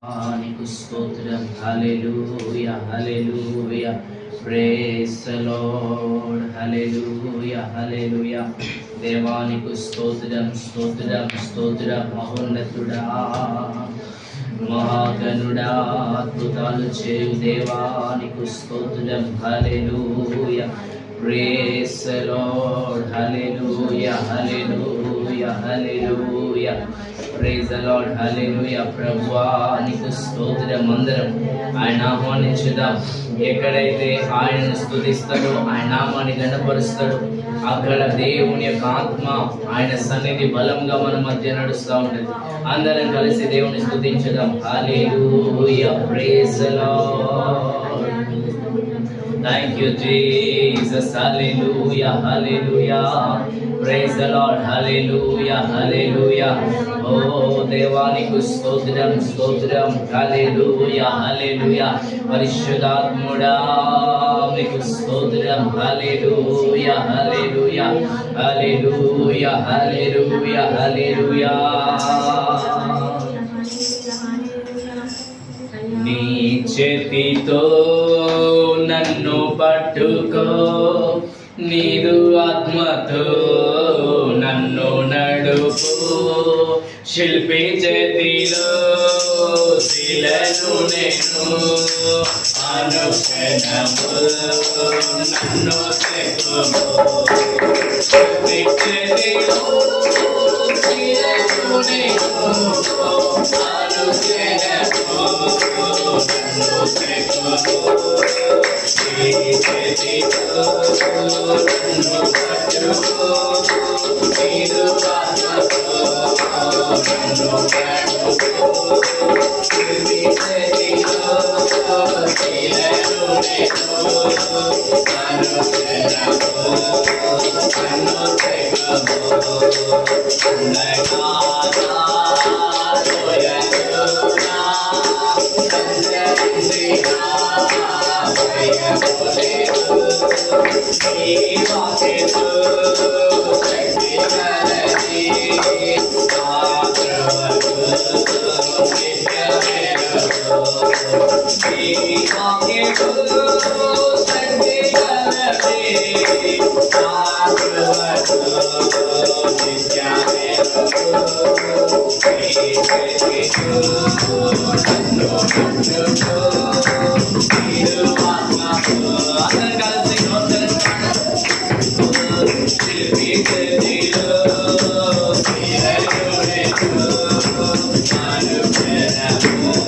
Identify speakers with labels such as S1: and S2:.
S1: నీకు స్తోత్రం. హల్లెలూయా hallelujah, praise the Lord. Hallelujah హల్లెలూయా. దేవానికి స్తోత్రం స్తోత్రం స్తోత్రం. మహోన్నతుడా మహాగణుడా, అద్భుతాలు చేయు దేవానికి స్తోత్రం. Hallelujah, praise the Lord. Hallelujah hallelujah hallelujah, praise the Lord. Hallelujah. ప్రభువా నీకు స్తోత్రం. అందరం ఆయన ఆహ్వానించుదాం. ఎక్కడైతే ఆయనను స్తుతిస్తాడో, ఆయన నామాన్ని గణపరుస్తాడో, అక్కడ దేవుని యొక్క ఆత్మ, ఆయన సన్నిధి బలంగా మన మధ్య నడుస్తూ ఉంటుంది. అందరం కలిసి దేవుని స్తుతించుదాం. Hallelujah, praise the Lord. Thank you Jesus. Hallelujah hallelujah, praise the Lord. Hallelujah hallelujah. ఓ దేవానికి స్తోత్రం స్తోత్రం. హల్లెలూయా హల్లెలూయా. పరిశుద్ధాత్ముడా మీకు స్తోత్రం. హల్లెలూయా హల్లెలూయా హల్లెలూయా హల్లెలూయా హల్లెలూయా. నీ చేతితో నన్ను పట్టుకో, నీదు ఆత్మతో నన్ను నడుపు. శిల్పి చేతిలో శిలను నేను, అనుక్షణము నన్ను చెక్కుము. శిల్పి చేతిలో శిలను నేను, అనుక్షణము నన్ను చెక్కుము. Oh